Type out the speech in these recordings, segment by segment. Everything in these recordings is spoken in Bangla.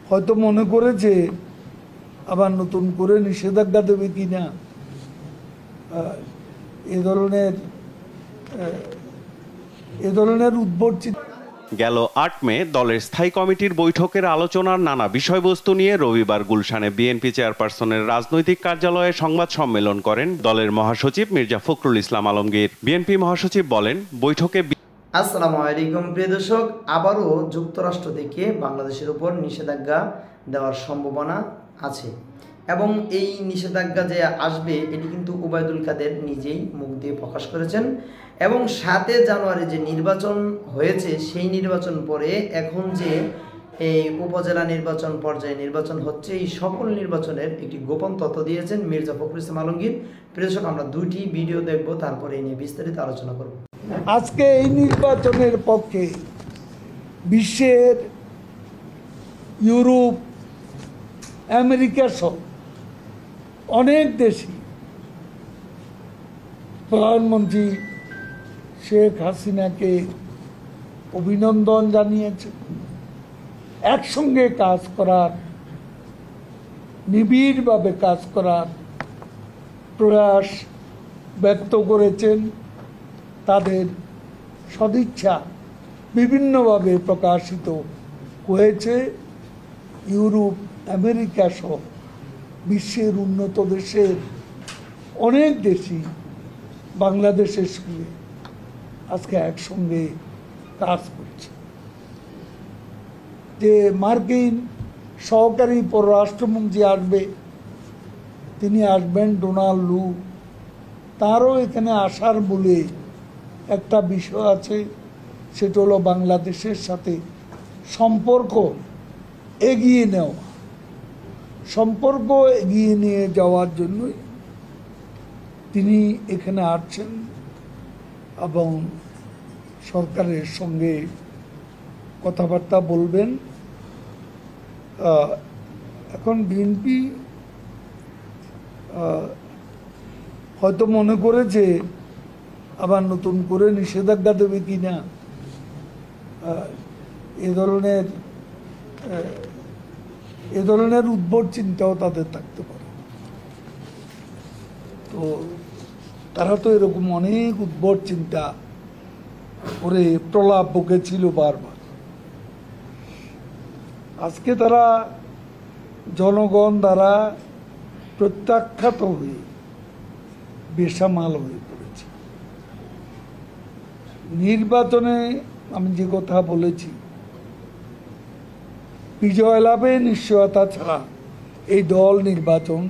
হয়তো মনে করেছে আবার নতুন করে নিষেধাজ্ঞা দেবে কিনা, এ ধরনের উদ্ভট চিন্তা। গেল ৮ মে দলের স্থায়ী কমিটির বৈঠকের আলোচনার নানা বিষয়বস্তু নিয়ে রবিবার গুলশানে বিএনপি চেয়ারপারসনের রাজনৈতিক কার্যালয়ে সংবাদ সম্মেলন করেন দলের মহাসচিব মির্জা ফখরুল ইসলাম আলমগীর। বিএনপি মহাসচিব বলেন, বৈঠকে আসসালামু আলাইকুম প্রিয় দর্শক, আবারও যুক্তরাষ্ট্র থেকে বাংলাদেশের উপর নিষেধাজ্ঞা দেওয়ার সম্ভাবনা আছে এবং এই নিষেধাজ্ঞা যে আসবে এটি কিন্তু ওবায়দুল কাদের নিজেই মুখ দিয়ে প্রকাশ করেছেন এবং 7 জানুয়ারি যে নির্বাচন হয়েছে সেই নির্বাচন পরে এখন যে এই উপজেলা নির্বাচন পর্যায়ে নির্বাচন হচ্ছে, এই সকল নির্বাচনের একটি গোপন তথ্য দিয়েছেন মির্জা ফখরুল ইসলাম আলমগীর। প্রিয় দর্শক, আমরা 2টি ভিডিও দেখব, তারপরে এই নিয়ে বিস্তারিত আলোচনা করব। আজকে এই নির্বাচনের পক্ষে বিশ্বের ইউরোপ, আমেরিকা সহ অনেক দেশই প্রধানমন্ত্রী শেখ হাসিনাকে অভিনন্দন জানিয়েছে, একসঙ্গে কাজ করার, নিবিড়ভাবে কাজ করার প্রয়াস ব্যক্ত করেছেন। তাদের সদিচ্ছা বিভিন্নভাবে প্রকাশিত হয়েছে। ইউরোপ, আমেরিকা সহ বিশ্বের উন্নত দেশের অনেক দেশই বাংলাদেশের সঙ্গে আজকে একসঙ্গে কাজ করছে। যে মার্কিন সহকারী পররাষ্ট্রমন্ত্রী আসবে, তিনি আসবেন ডোনাল্ড লু, তারও এখানে আসার বলে একটা বিষয় আছে, সেটা হলো বাংলাদেশের সাথে সম্পর্ক এগিয়ে নেওয়া। সম্পর্ক এগিয়ে নিয়ে যাওয়ার জন্যই তিনি এখানে আসছেন এবং সরকারের সঙ্গে কথাবার্তা বলবেন। এখন বিএনপি হয়তো মনে করেছে আবার নতুন করে নিষেধাজ্ঞা দেবে কিনা, এ ধরনের উদ্ভট চিন্তাও তাদের থাকতে পারে। তো তারা তো এরকম অনেক উদ্ভট চিন্তা করে প্রলাপ বকেছিল বারবার। আজকে তারা জনগণ দ্বারা প্রত্যাখ্যাত হয়ে বেসামাল হয়ে পড়েছে। নির্বাচনে আমি যে কথা বলেছি, বিজয় লাভে নিশ্চয়তা ছাড়া এই দল নির্বাচন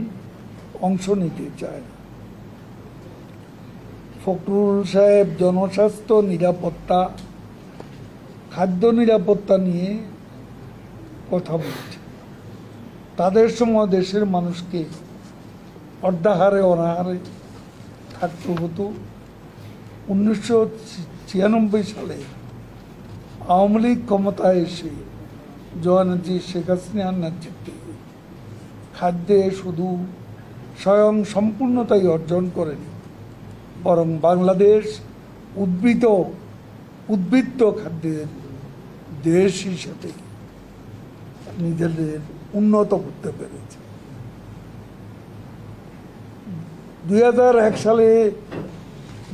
অংশ নিতে চায় না। ফখরুল সাহেব জনস্বাস্থ্য, নিরাপত্তা, খাদ্য নিরাপত্তা নিয়ে কথা বলছে। তাদের সময় দেশের মানুষকে অর্ধাহারে অনাহারে থাকতে হতো। 1996 সালে আওয়ামী লীগ ক্ষমতায় এসে জননেত্রী শেখ হাসিনার নেতৃত্বে খাদ্যে শুধু স্বয়ং সম্পূর্ণতাই অর্জন করেনি, বরং বাংলাদেশ উদ্বৃত্ত খাদ্যের দেশ হিসেবে নিজেদের উন্নত করতে পেরেছে। 2001 সালে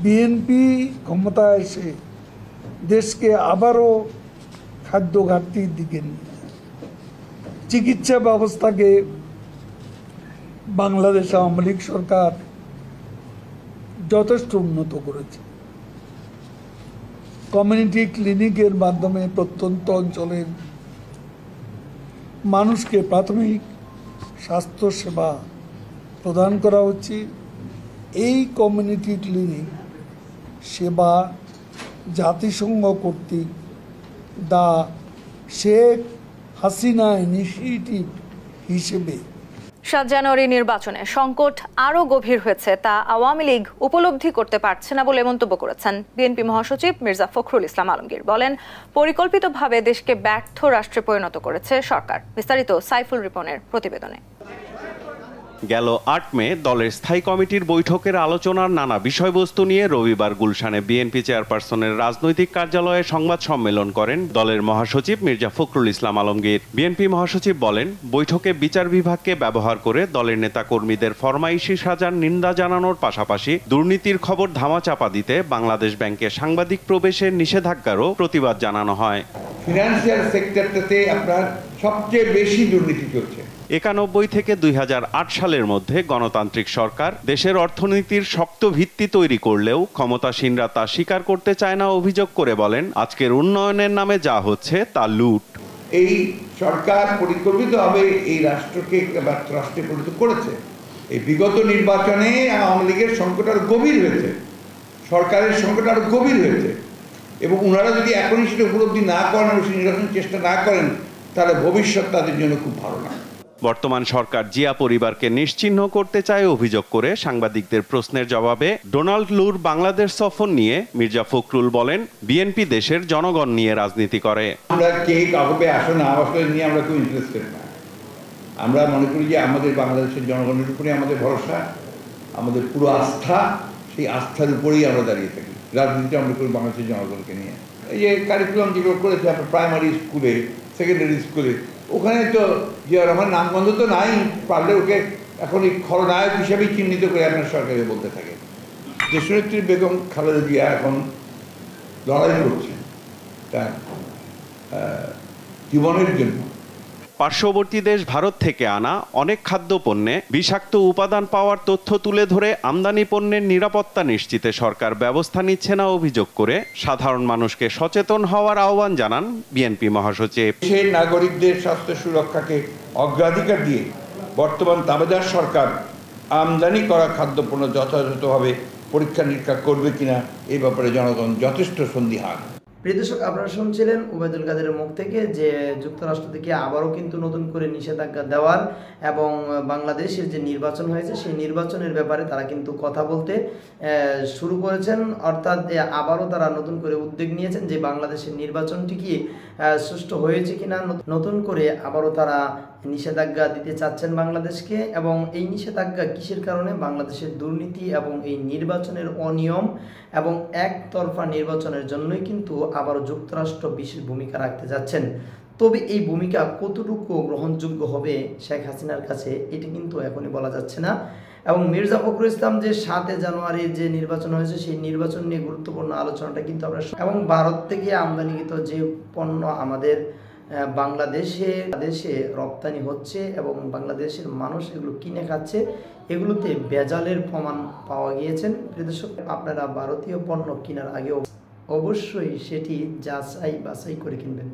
বিএনপি ক্ষমতায় এসে দেশকে আবারও খাদ্য ঘাটতির দিকে নিয়ে চিকিৎসা ব্যবস্থাকে বাংলাদেশ আওয়ামী লীগ সরকার যথেষ্ট উন্নত করেছে। কমিউনিটি ক্লিনিকের মাধ্যমে প্রত্যন্ত অঞ্চলের মানুষকে প্রাথমিক স্বাস্থ্যসেবা প্রদান করা হচ্ছে। এই কমিউনিটি ক্লিনিক সেবা জাতিসংঘ কর্তৃক দা শেখ হাসিনা ইনিশিয়েটিভ হিসেবে 7 জানুয়ারি নির্বাচনে সংকট আরও গভীর হয়েছে তা আওয়ামী লীগ উপলব্ধি করতে পারছে না বলে মন্তব্য করেছেন বিএনপি মহাসচিব মির্জা ফখরুল ইসলাম আলমগীর। বলেন, পরিকল্পিতভাবে দেশকে ব্যর্থ রাষ্ট্রে পরিণত করেছে সরকার। বিস্তারিত সাইফুল রিপনের প্রতিবেদনে। গেল ৮ মে দলের স্থায়ী কমিটির বৈঠকের আলোচনার নানা বিষয়বস্তু নিয়ে রবিবার গুলশানে বিএনপি চেয়ারপারসনের রাজনৈতিক কার্যালয়ে সংবাদ সম্মেলন করেন দলের মহাসচিব মির্জা ফখরুল ইসলাম আলমগীর। বিএনপি মহাসচিব বলেন, বৈঠকে বিচার বিভাগকে ব্যবহার করে দলের নেতাকর্মীদের ফরমাইশি সাজার নিন্দা জানানোর পাশাপাশি দুর্নীতির খবর ধামাচাপা দিতে বাংলাদেশ ব্যাংকে সাংবাদিক প্রবেশের নিষেধাজ্ঞারও প্রতিবাদ জানানো হয়। ফিনান্সিয়াল সেক্টরটাতে আপনার সবচেয়ে বেশি দুর্নীতি চলছে। 91 থেকে 2008 সালের মধ্যে গণতান্ত্রিক সরকার দেশের অর্থনীতির শক্ত ভিত্তি তৈরি করলেও ক্ষমতাসীনরা তা স্বীকার করতে চায় না অভিযোগ করে বলেন, আজকের উন্নয়নের নামে যা হচ্ছে তা লুট। এই সরকার পরিকল্পিতভাবে এই রাষ্ট্রকে রাষ্ট্রে পরিণত করেছে। এই বিগত নির্বাচনে আওয়ামী লীগের সংকট আরো গভীর হয়েছে, সরকারের সংকট আরো গভীর হয়েছে, এবং ওনারা যদি এখনই সেটা উপলব্ধি না করেন এবং নির্বাচন চেষ্টা না করেন তাহলে ভবিষ্যৎ তাদের জন্য খুব ভালো না। বর্তমান সরকার জিয়া পরিবারকে নিশ্চিহ্ন করতে চায় অভিযোগ করে সাংবাদিকদের প্রশ্নের জবাবে ডোনাল্ড লুর বাংলাদেশ সফর নিয়ে মির্জা ফখরুল বলেন, বিএনপি দেশের জনগণ নিয়ে রাজনীতি করে। আমরা কে কাউকে আসে না আসলে নিয়ে আমরা খুব ইন্টারেস্টেড না। আমরা মনে করি যে আমাদের বাংলাদেশের জনগণের উপরে আমাদের ভরসা, আমাদের পুরো আস্থা, সেই আস্থার উপরেই আমরা দাঁড়িয়ে থাকি। রাজনীতি আমরা করি বাংলাদেশের জনগণকে নিয়ে। এই যে কারিকুলাম যেগুলো করেছে আপনার প্রাইমারি স্কুলে, সেকেন্ডারি স্কুলে, ওখানে তো জিয়া রহমান নামগন্ধ তো নাই, পারলে ওকে এখন এই খলনায়ক হিসাবেই চিহ্নিত করে আপনার সরকারে বলতে থাকে। দেশনেত্রী বেগম খালেদা জিয়া এখন লড়াই করছেন তার জীবনের জন্য। পার্শ্ববর্তী দেশ ভারত থেকে আনা অনেক খাদ্যপণ্যে বিষাক্ত উপাদান পাওয়ার তথ্য তুলে ধরে আমদানি পণ্যের নিরাপত্তা নিশ্চিতে সরকার ব্যবস্থা নিচ্ছে না অভিযোগ করে সাধারণ মানুষকে সচেতন হওয়ার আহ্বান জানান বিএনপি মহাসচিব। দেশের নাগরিকদের স্বাস্থ্য সুরক্ষাকে অগ্রাধিকার দিয়ে বর্তমান তাবেদার সরকার আমদানি করা খাদ্যপণ্য যথাযথভাবে পরীক্ষা নিরীক্ষা করবে কিনা এই ব্যাপারে জনগণ যথেষ্ট সন্দিহান। প্রিয় দর্শক, আপনারা শুনছিলেন ওবায়দুল কাদেরের মুখ থেকে যে যুক্তরাষ্ট্র থেকে আবারও কিন্তু নতুন করে নিষেধাজ্ঞা দেওয়ার এবং বাংলাদেশের যে নির্বাচন হয়েছে সেই নির্বাচনের ব্যাপারে তারা কিন্তু কথা বলতে শুরু করেছেন। অর্থাৎ আবারও তারা নতুন করে উদ্যোগ নিয়েছেন যে বাংলাদেশের নির্বাচনটি কি সুষ্ঠু হয়েছে কিনা, নতুন করে আবারও তারা নিষেধাজ্ঞা দিতে চাচ্ছেন বাংলাদেশকে। এবং এই নিষেধাজ্ঞা কিসের কারণে? বাংলাদেশের দুর্নীতি এবং এই নির্বাচনের অনিয়ম এবং একতরফা নির্বাচনের জন্যই কিন্তু আবারও যুক্তরাষ্ট্র বিশেষ ভূমিকা রাখতে যাচ্ছেন। তবে এই ভূমিকা কতটুকু গ্রহণযোগ্য হবে শেখ হাসিনার কাছে এটা কিন্তু এখনই বলা যাচ্ছে না। এবং মির্জা ফখরুল ইসলাম যে 7 জানুয়ারি যে নির্বাচন হয়েছে সেই নির্বাচন নিয়ে গুরুত্বপূর্ণ আলোচনাটা কিন্তু আমরা, এবং ভারত থেকে আমদানিকৃত যে পণ্য আমাদের বাংলাদেশে রপ্তানি হচ্ছে এবং বাংলাদেশের মানুষ এগুলো কিনে খাচ্ছে, এগুলোতে ভেজালের প্রমাণ পাওয়া গিয়েছেন। প্রিয় দর্শক, আপনারা ভারতীয় পণ্য কেনার আগেও অবশ্যই সেটি যাচাই বাছাই করে কিনবেন।